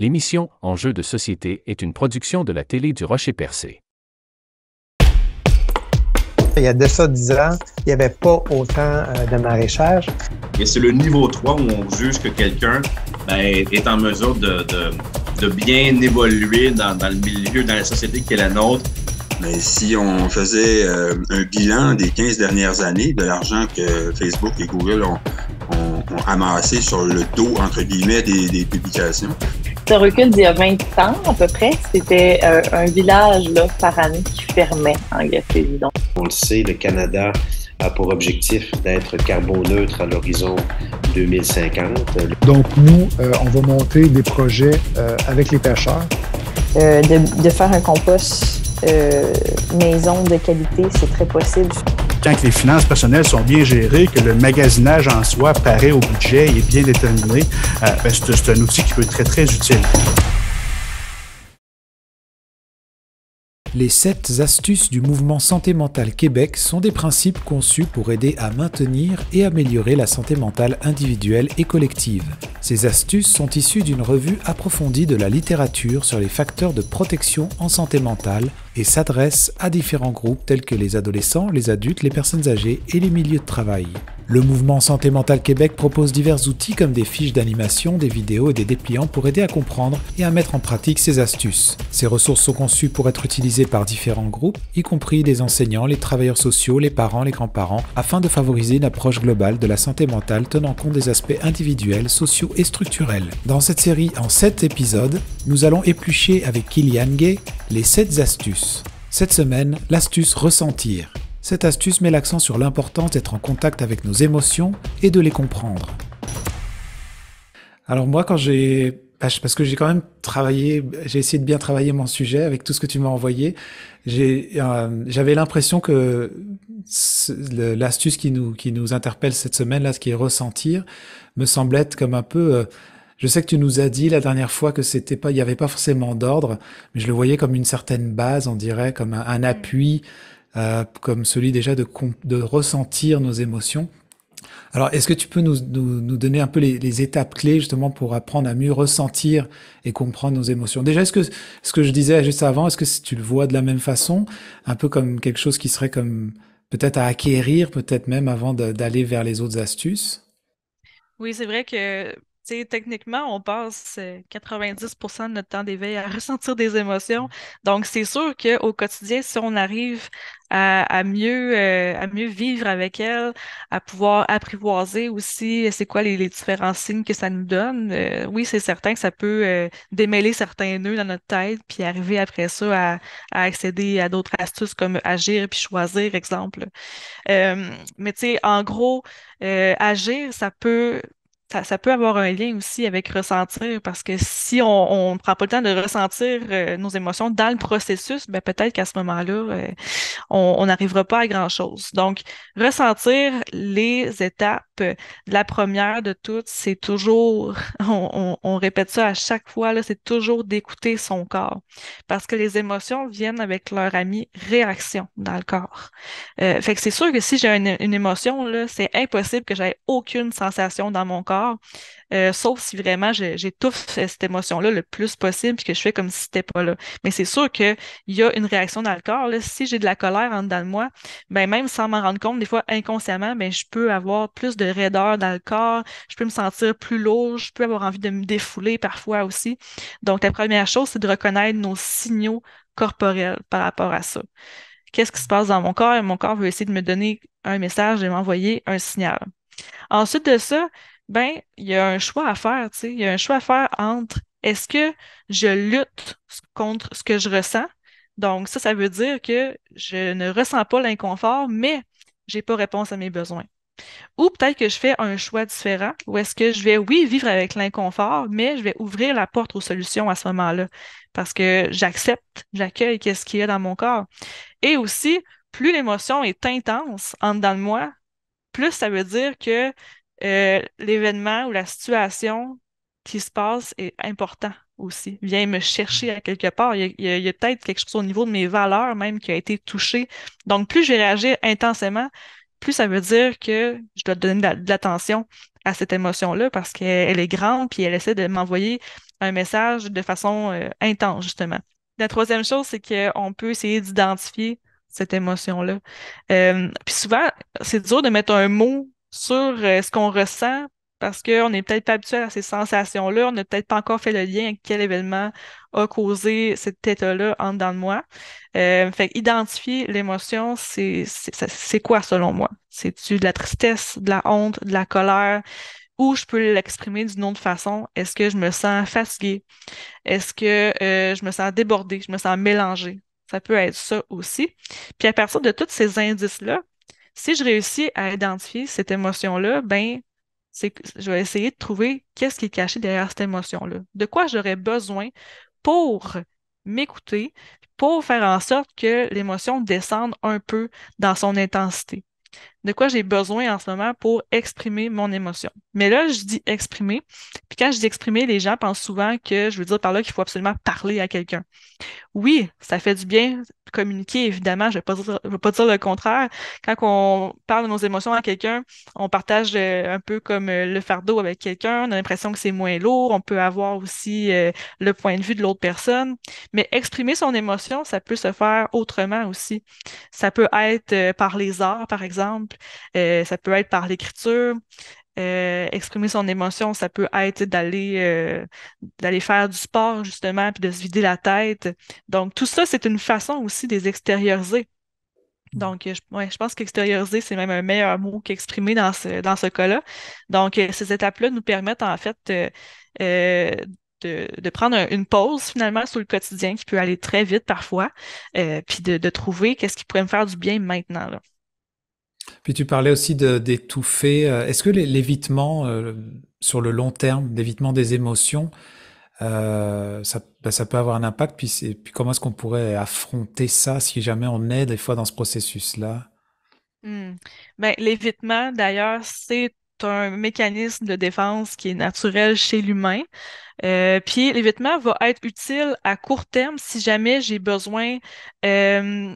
L'émission Enjeux de société est une production de la télé du Rocher-Percé. Il y a de ça 10 ans, il n'y avait pas autant de maraîchage. Et c'est le niveau 3 où on juge que quelqu'un est en mesure de bien évoluer dans le milieu, dans la société qui est la nôtre. Mais si on faisait un bilan des 15 dernières années de l'argent que Facebook et Google ont amassé sur le dos, entre guillemets, des publications. Ça recule d'il y a 20 ans à peu près. C'était un village là, par année qui fermait en Gaspésie. Donc. On le sait, le Canada a pour objectif d'être carboneutre à l'horizon 2050. Donc nous, on va monter des projets avec les pêcheurs. De faire un compost maison de qualité, c'est très possible. Quand les finances personnelles sont bien gérées, que le magasinage en soi paraît au budget et est bien déterminé, c'est un outil qui peut être très, très utile. Les 7 astuces du mouvement Santé mentale Québec sont des principes conçus pour aider à maintenir et améliorer la santé mentale individuelle et collective. Ces astuces sont issues d'une revue approfondie de la littérature sur les facteurs de protection en santé mentale et s'adressent à différents groupes tels que les adolescents, les adultes, les personnes âgées et les milieux de travail. Le mouvement Santé mentale Québec propose divers outils comme des fiches d'animation, des vidéos et des dépliants pour aider à comprendre et à mettre en pratique ces astuces. Ces ressources sont conçues pour être utilisées par différents groupes, y compris les enseignants, les travailleurs sociaux, les parents, les grands-parents, afin de favoriser une approche globale de la santé mentale tenant compte des aspects individuels, sociaux et structurels. Dans cette série en 7 épisodes, nous allons éplucher avec Kylian Gay les 7 astuces. Cette semaine, l'astuce ressentir. Cette astuce met l'accent sur l'importance d'être en contact avec nos émotions et de les comprendre. Alors moi, parce que j'ai quand même travaillé, j'ai essayé de bien travailler mon sujet avec tout ce que tu m'as envoyé, j'avais l'impression que l'astuce qui nous interpelle cette semaine, là, ce qui est ressentir, me semble être comme un peu... je sais que tu nous as dit la dernière fois que il n'y avait pas forcément d'ordre, mais je le voyais comme une certaine base, on dirait, comme un appui, comme celui déjà de ressentir nos émotions. Alors, est-ce que tu peux nous donner un peu les étapes clés justement pour apprendre à mieux ressentir et comprendre nos émotions? Déjà, est-ce que ce que je disais juste avant, est-ce que tu le vois de la même façon, un peu comme quelque chose qui serait comme peut-être à acquérir, peut-être même avant d'aller vers les autres astuces? Oui, c'est vrai que techniquement, on passe 90% de notre temps d'éveil à ressentir des émotions. Donc, c'est sûr qu'au quotidien, si on arrive à mieux vivre avec elles, à pouvoir apprivoiser aussi c'est quoi les différents signes que ça nous donne, oui, c'est certain que ça peut démêler certains nœuds dans notre tête, puis arriver après ça à accéder à d'autres astuces comme agir puis choisir, exemple. Mais tu sais, en gros, agir, ça peut avoir un lien aussi avec ressentir, parce que si on ne prend pas le temps de ressentir nos émotions dans le processus, ben peut-être qu'à ce moment-là, on n'arrivera pas à grand-chose. Donc, ressentir les étapes, la première de toutes, c'est toujours, on répète ça à chaque fois, là, c'est toujours d'écouter son corps. Parce que les émotions viennent avec leur amie réaction dans le corps. Fait que c'est sûr que si j'ai une émotion, là, c'est impossible que j'aie aucune sensation dans mon corps. Sauf si vraiment j'étouffe cette émotion-là le plus possible puis que je fais comme si c'était pas là. Mais c'est sûr qu'il y a une réaction dans le corps, là. Si j'ai de la colère en dedans de moi, ben même sans m'en rendre compte, des fois inconsciemment, ben je peux avoir plus de raideur dans le corps, je peux me sentir plus lourd, je peux avoir envie de me défouler parfois aussi. Donc la première chose, c'est de reconnaître nos signaux corporels par rapport à ça. Qu'est-ce qui se passe dans mon corps? Et mon corps veut essayer de me donner un message et m'envoyer un signal. Ensuite de ça, ben, il y a un choix à faire, tu sais. Il y a un choix à faire entre est-ce que je lutte contre ce que je ressens? Donc, ça veut dire que je ne ressens pas l'inconfort, mais j'ai pas réponse à mes besoins. Ou peut-être que je fais un choix différent, ou est-ce que je vais, oui, vivre avec l'inconfort, mais je vais ouvrir la porte aux solutions à ce moment-là, parce que j'accepte, j'accueille qu'est-ce qu'il y a dans mon corps. Et aussi, plus l'émotion est intense en dedans de moi, plus ça veut dire que l'événement ou la situation qui se passe est important aussi. Vient me chercher à quelque part. Il y a peut-être quelque chose au niveau de mes valeurs même qui a été touché. Donc, plus je vais réagir intensément, plus ça veut dire que je dois donner de l'attention à cette émotion-là parce qu'elle est grande puis elle essaie de m'envoyer un message de façon intense, justement. La troisième chose, c'est qu'on peut essayer d'identifier cette émotion-là. Puis souvent, c'est dur de mettre un mot sur ce qu'on ressent parce qu'on n'est peut-être pas habitué à ces sensations-là, on n'a peut-être pas encore fait le lien avec quel événement a causé cet état-là en dedans de moi. Fait identifier l'émotion, c'est quoi selon moi? C'est-tu de la tristesse, de la honte, de la colère? Ou je peux l'exprimer d'une autre façon? Est-ce que je me sens fatiguée? Est-ce que je me sens débordée? Je me sens mélangée? Ça peut être ça aussi. Puis à partir de tous ces indices-là, si je réussis à identifier cette émotion-là, ben, je vais essayer de trouver qu'est-ce qui est caché derrière cette émotion-là. De quoi j'aurais besoin pour m'écouter, pour faire en sorte que l'émotion descende un peu dans son intensité. De quoi j'ai besoin en ce moment pour exprimer mon émotion. Mais là, je dis exprimer. Puis quand je dis exprimer, les gens pensent souvent que je veux dire par là qu'il faut absolument parler à quelqu'un. Oui, ça fait du bien de communiquer, évidemment, je vais pas dire le contraire. Quand on parle de nos émotions à quelqu'un, on partage un peu comme le fardeau avec quelqu'un, on a l'impression que c'est moins lourd, on peut avoir aussi le point de vue de l'autre personne. Mais exprimer son émotion, ça peut se faire autrement aussi. Ça peut être par les arts, par exemple, ça peut être par l'écriture. Exprimer son émotion, ça peut être d'aller faire du sport, justement, puis de se vider la tête. Donc, tout ça, c'est une façon aussi de les extérioriser. Donc, je pense qu'extérioriser, c'est même un meilleur mot qu'exprimer dans ce cas-là. Donc, ces étapes-là nous permettent, en fait, euh, de prendre une pause, finalement, sur le quotidien qui peut aller très vite parfois, puis de trouver qu'est-ce qui pourrait me faire du bien maintenant, là. Puis tu parlais aussi d'étouffer. Est-ce que l'évitement sur le long terme, l'évitement des émotions, ça peut avoir un impact? Puis comment est-ce qu'on pourrait affronter ça si jamais on est des fois dans ce processus-là? Ben, l'évitement, d'ailleurs, c'est un mécanisme de défense qui est naturel chez l'humain. Puis l'évitement va être utile à court terme si jamais j'ai besoin euh,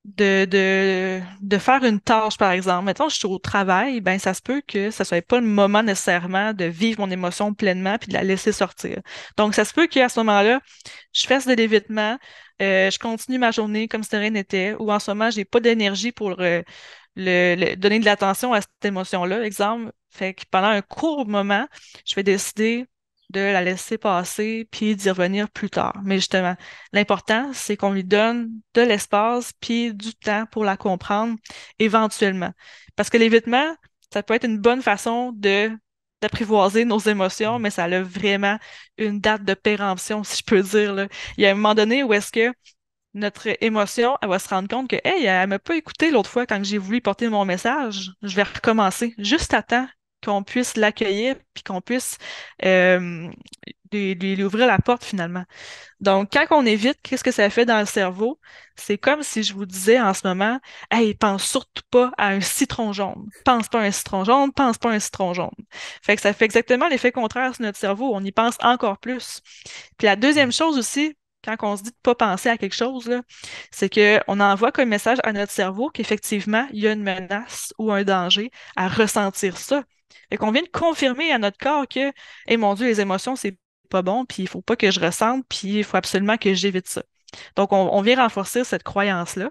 de faire une tâche, par exemple. Mettons, je suis au travail, ben ça se peut que ça soit pas le moment nécessairement de vivre mon émotion pleinement puis de la laisser sortir. Donc, ça se peut qu'à ce moment-là, je fasse de l'évitement, je continue ma journée comme si de rien n'était, ou en ce moment, j'ai pas d'énergie pour donner de l'attention à cette émotion-là. Exemple, fait que pendant un court moment, je vais décider de la laisser passer puis d'y revenir plus tard. Mais justement, l'important, c'est qu'on lui donne de l'espace puis du temps pour la comprendre éventuellement. Parce que l'évitement, ça peut être une bonne façon d'apprivoiser nos émotions, mais ça a vraiment une date de péremption, si je peux dire, là. Il y a un moment donné où est-ce que notre émotion, elle va se rendre compte que, hey, elle m'a pas écouté l'autre fois quand j'ai voulu porter mon message. Je vais recommencer juste à temps qu'on puisse l'accueillir puis qu'on puisse euh, lui ouvrir la porte finalement. Donc, quand on évite, qu'est-ce que ça fait dans le cerveau? C'est comme si je vous disais en ce moment, hey, pense surtout pas à un citron jaune. Pense pas à un citron jaune, pense pas à un citron jaune. Fait que ça fait exactement l'effet contraire sur notre cerveau. On y pense encore plus. Puis la deuxième chose aussi, quand on se dit de pas penser à quelque chose, là, c'est qu'on envoie comme message à notre cerveau qu'effectivement, il y a une menace ou un danger à ressentir ça. Fait qu'on vient de confirmer à notre corps que, eh mon Dieu, les émotions, c'est pas bon, puis il faut pas que je ressente, puis il faut absolument que j'évite ça. Donc, on vient renforcer cette croyance-là.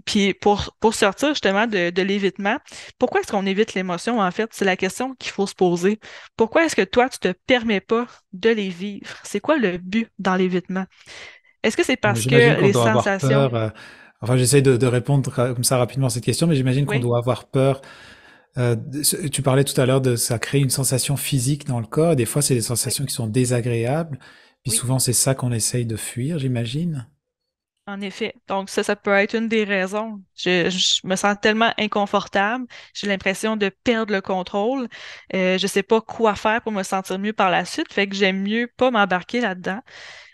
Puis pour sortir justement de l'évitement, pourquoi est-ce qu'on évite l'émotion, en fait? C'est la question qu'il faut se poser. Pourquoi est-ce que toi, tu te permets pas de les vivre? C'est quoi le but dans l'évitement? Est-ce que c'est parce J'imagine que qu'on les doit avoir sensations... peur. Enfin, j'essaie de répondre comme ça rapidement à cette question, mais j'imagine qu'on Oui, doit avoir peur. Tu parlais tout à l'heure de ça crée une sensation physique dans le corps. Des fois, c'est des oui, sensations qui sont désagréables. Puis oui. souvent, c'est ça qu'on essaye de fuir, j'imagine. En effet. Donc, ça peut être une des raisons. Je me sens tellement inconfortable. J'ai l'impression de perdre le contrôle. Je sais pas quoi faire pour me sentir mieux par la suite. Fait que j'aime mieux pas m'embarquer là-dedans.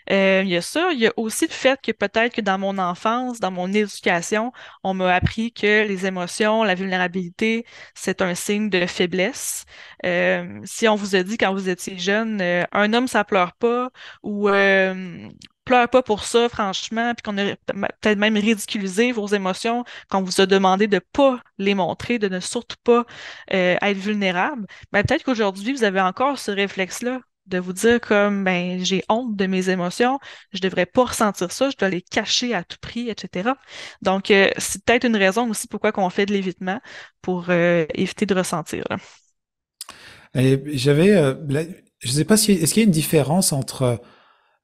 Il y a ça. Il y a aussi le fait que peut-être que dans mon enfance, dans mon éducation, on m'a appris que les émotions, la vulnérabilité, c'est un signe de faiblesse. Si on vous a dit quand vous étiez jeune, un homme, ça pleure pas, ou pleure pas pour ça, franchement, puis qu'on a peut-être même ridiculisé vos émotions, qu'on vous a demandé de pas les montrer, de ne surtout pas être vulnérable, ben peut-être qu'aujourd'hui, vous avez encore ce réflexe-là de vous dire comme ben j'ai honte de mes émotions, je devrais pas ressentir ça, je dois les cacher à tout prix, etc. Donc c'est peut-être une raison aussi pourquoi qu'on fait de l'évitement pour éviter de ressentir, là. Et je sais pas si est-ce qu'il y a une différence entre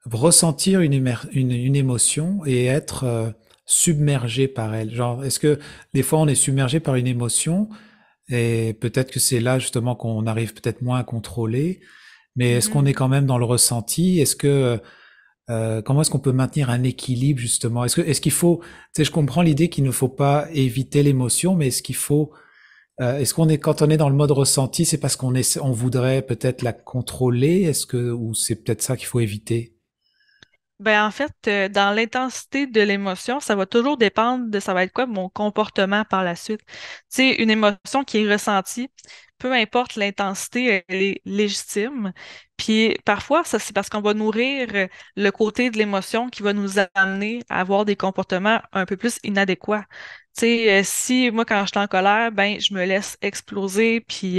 ressentir une émotion et être submergé par elle. Genre, est-ce que des fois on est submergé par une émotion et peut-être que c'est là justement qu'on arrive peut-être moins à contrôler, mais est-ce qu'on est quand même dans le ressenti? Est-ce que comment est-ce qu'on peut maintenir un équilibre justement? Est-ce qu'il faut, tu sais, je comprends l'idée qu'il ne faut pas éviter l'émotion, mais est-ce qu'on est quand on est dans le mode ressenti, c'est parce on voudrait peut-être la contrôler? Ou c'est peut-être ça qu'il faut éviter? Ben, en fait, dans l'intensité de l'émotion, ça va toujours dépendre de ça va être quoi mon comportement par la suite. Tu sais, une émotion qui est ressentie, peu importe l'intensité, elle est légitime. Puis parfois, ça, c'est parce qu'on va nourrir le côté de l'émotion qui va nous amener à avoir des comportements un peu plus inadéquats. Tu sais, si moi, quand je suis en colère, ben, je me laisse exploser, puis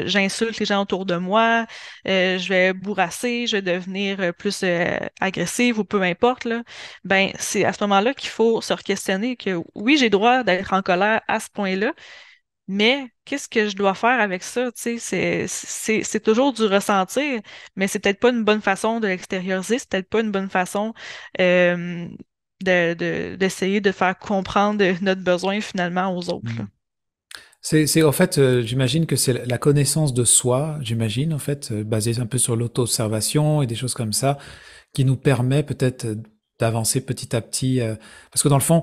j'insulte les gens autour de moi, je vais bourrasser, je vais devenir plus agressive ou peu importe, là, ben, c'est à ce moment-là qu'il faut se questionner que oui, j'ai le droit d'être en colère à ce point-là, mais qu'est-ce que je dois faire avec ça? Tu sais, c'est toujours du ressentir, mais c'est peut-être pas une bonne façon de l'extérioriser, c'est peut-être pas une bonne façon euh, d'essayer de faire comprendre notre besoin finalement aux autres, là. En fait, j'imagine que c'est la connaissance de soi, j'imagine, en fait, basée un peu sur l'auto-observation et des choses comme ça, qui nous permet peut-être d'avancer petit à petit. Parce que dans le fond,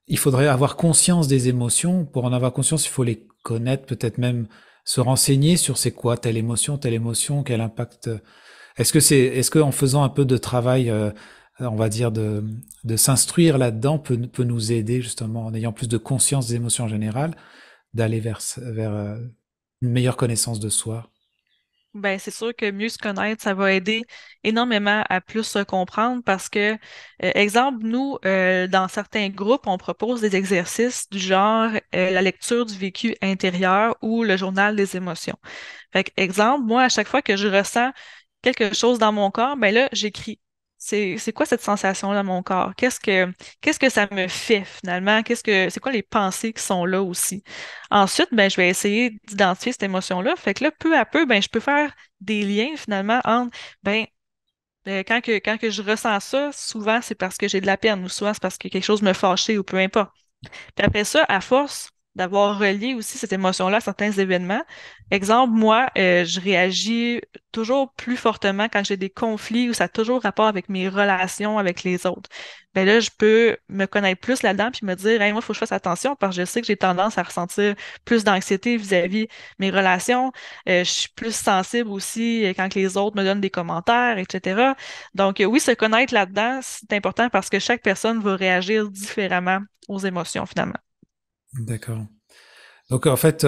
il faudrait avoir conscience des émotions. Pour en avoir conscience, il faut les connaître, peut-être même se renseigner sur c'est quoi telle émotion, quel impact. Est-ce que en faisant un peu de travail, on va dire de s'instruire là-dedans peut nous aider justement en ayant plus de conscience des émotions en général, d'aller vers une meilleure connaissance de soi. Ben, c'est sûr que mieux se connaître, ça va aider énormément à plus se comprendre parce que, exemple, nous, dans certains groupes, on propose des exercices du genre la lecture du vécu intérieur ou le journal des émotions. Fait que, exemple, moi, à chaque fois que je ressens quelque chose dans mon corps, ben là, j'écris. C'est quoi cette sensation dans mon corps? Qu'est-ce que ça me fait finalement? C'est quoi les pensées qui sont là aussi? Ensuite, ben, je vais essayer d'identifier cette émotion-là. Fait que là, peu à peu, ben, je peux faire des liens finalement entre, ben, quand que je ressens ça, souvent c'est parce que j'ai de la peine ou souvent c'est parce que quelque chose me fâchait ou peu importe. Puis après ça, à force d'avoir relié aussi cette émotion-là à certains événements, exemple, moi, je réagis toujours plus fortement quand j'ai des conflits ou ça a toujours rapport avec mes relations avec les autres. Ben là, je peux me connaître plus là-dedans puis me dire, hey, moi, il faut que je fasse attention parce que je sais que j'ai tendance à ressentir plus d'anxiété vis-à-vis mes relations. Je suis plus sensible aussi quand les autres me donnent des commentaires, etc. Donc, oui, se connaître là-dedans, c'est important parce que chaque personne va réagir différemment aux émotions, finalement. D'accord. Donc en fait,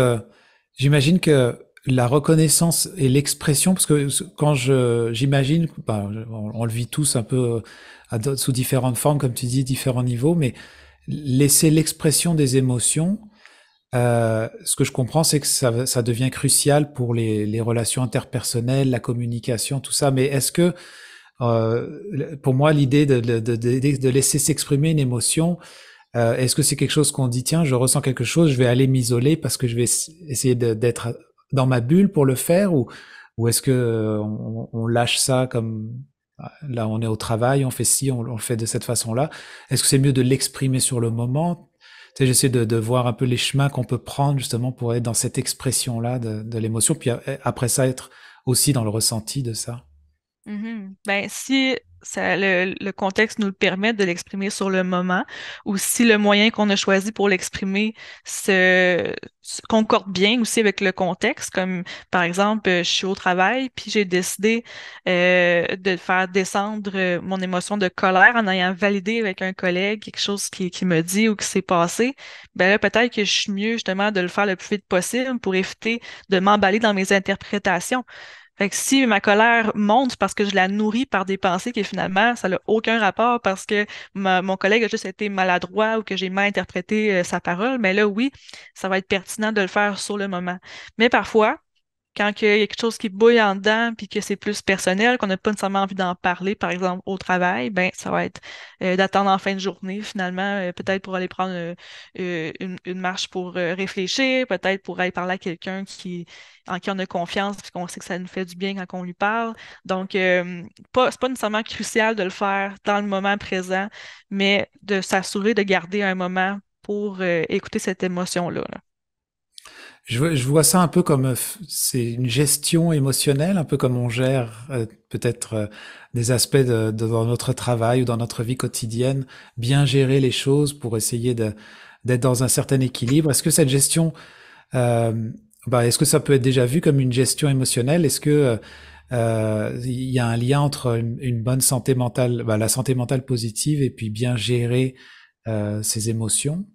j'imagine que la reconnaissance et l'expression, parce que quand j'imagine, bah, on le vit tous un peu sous différentes formes, comme tu dis, différents niveaux, mais laisser l'expression des émotions, ce que je comprends, c'est que ça devient crucial pour les relations interpersonnelles, la communication, tout ça. Mais est-ce que, pour moi, l'idée de laisser s'exprimer une émotion, est-ce que c'est quelque chose qu'on dit, tiens, je ressens quelque chose, je vais aller m'isoler parce que je vais essayer d'être dans ma bulle pour le faire, ou est-ce que on lâche ça comme là on est au travail, on fait ci, on le fait de cette façon-là. Est-ce que c'est mieux de l'exprimer sur le moment? Tu sais, j'essaie de voir un peu les chemins qu'on peut prendre justement pour être dans cette expression-là de l'émotion, puis après ça être aussi dans le ressenti de ça. Ben, si le contexte nous le permet de l'exprimer sur le moment, ou si le moyen qu'on a choisi pour l'exprimer se concorde bien aussi avec le contexte, comme par exemple, je suis au travail, puis j'ai décidé de faire descendre mon émotion de colère en ayant validé avec un collègue quelque chose qui me dit ou qui s'est passé, ben là, peut-être que je suis mieux justement de le faire le plus vite possible pour éviter de m'emballer dans mes interprétations. Fait que si ma colère monte parce que je la nourris par des pensées qui finalement, ça n'a aucun rapport parce que mon collègue a juste été maladroit ou que j'ai mal interprété sa parole, mais là, oui, ça va être pertinent de le faire sur le moment. Mais parfois, quand il y a quelque chose qui bouille en dedans puis que c'est plus personnel, qu'on n'a pas nécessairement envie d'en parler, par exemple au travail, ben ça va être d'attendre en fin de journée, finalement, peut-être pour aller prendre une marche pour réfléchir, peut-être pour aller parler à quelqu'un en qui on a confiance puis qu'on sait que ça nous fait du bien quand on lui parle. Donc, c'est pas nécessairement crucial de le faire dans le moment présent, mais de s'assurer de garder un moment pour écouter cette émotion-là, là. Je vois ça un peu comme c'est une gestion émotionnelle, un peu comme on gère peut-être des aspects dans notre travail ou dans notre vie quotidienne, bien gérer les choses pour essayer d'être dans un certain équilibre. Est-ce que cette gestion, est-ce que ça peut être déjà vu comme une gestion émotionnelle? Est-ce que il y a un lien entre une bonne santé mentale, la santé mentale positive et puis bien gérer ses émotions?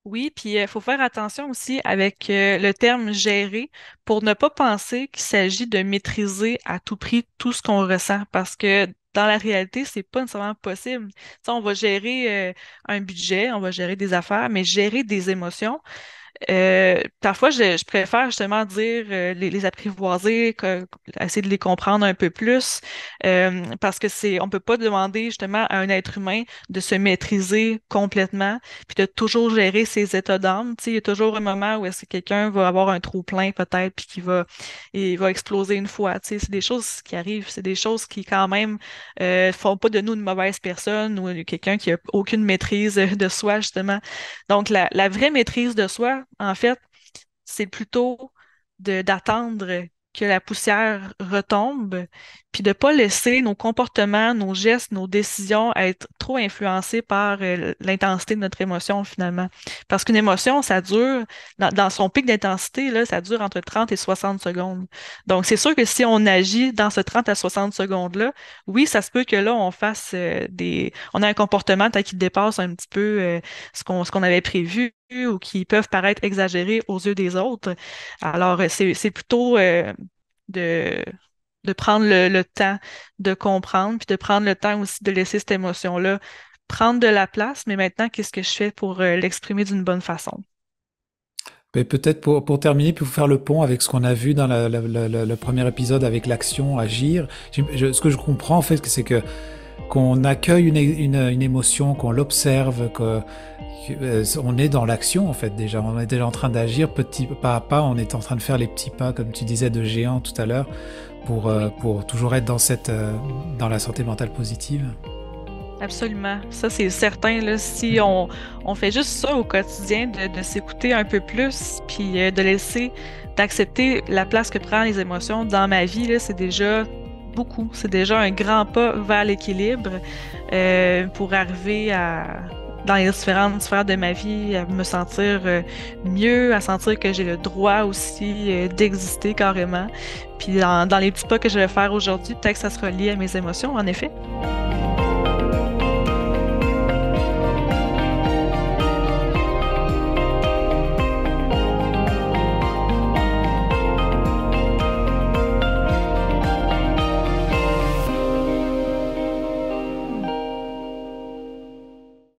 Oui, puis il faut faire attention aussi avec le terme gérer pour ne pas penser qu'il s'agit de maîtriser à tout prix tout ce qu'on ressent parce que dans la réalité, c'est pas nécessairement possible. Tu sais, on va gérer un budget, on va gérer des affaires, mais gérer des émotions, parfois, je préfère justement dire les apprivoiser, essayer de les comprendre un peu plus, parce que on peut pas demander justement à un être humain de se maîtriser complètement, puis de toujours gérer ses états d'âme. Tu sais, il y a toujours un moment où est-ce que quelqu'un va avoir un trou plein peut-être, puis il va exploser une fois. Tu sais, c'est des choses qui arrivent, c'est des choses qui quand même font pas de nous une mauvaise personne ou quelqu'un qui a aucune maîtrise de soi justement. Donc la vraie maîtrise de soi en fait, c'est plutôt d'attendre que la poussière retombe, puis de ne pas laisser nos comportements, nos gestes, nos décisions être trop influencés par l'intensité de notre émotion finalement. Parce qu'une émotion, ça dure, dans son pic d'intensité, là, ça dure entre 30 et 60 secondes. Donc, c'est sûr que si on agit dans ce 30 à 60 secondes-là, oui, ça se peut que là, on fasse on a un comportement peut-être qui dépasse un petit peu ce qu'on avait prévu ou qui peuvent paraître exagérés aux yeux des autres. Alors, c'est plutôt de prendre le temps de comprendre, puis de prendre le temps aussi de laisser cette émotion-là prendre de la place, mais maintenant, qu'est-ce que je fais pour l'exprimer d'une bonne façon? Mais peut-être pour terminer, puis pour faire le pont avec ce qu'on a vu dans le premier épisode avec l'action, agir, ce que je comprends en fait, c'est qu'on accueille une émotion, qu'on l'observe, on est dans l'action en fait déjà, on est déjà en train d'agir petit pas à pas, on est en train de faire les petits pas, comme tu disais, de géant tout à l'heure, pour toujours être dans la santé mentale positive. Absolument. Ça, c'est certain. Là, si on fait juste ça au quotidien, de s'écouter un peu plus, puis d'accepter la place que prennent les émotions dans ma vie, là, c'est déjà beaucoup. C'est déjà un grand pas vers l'équilibre pour arriver dans les différentes sphères de ma vie, à me sentir mieux, à sentir que j'ai le droit aussi d'exister carrément. Puis dans les petits pas que je vais faire aujourd'hui, peut-être que ça sera lié à mes émotions, en effet.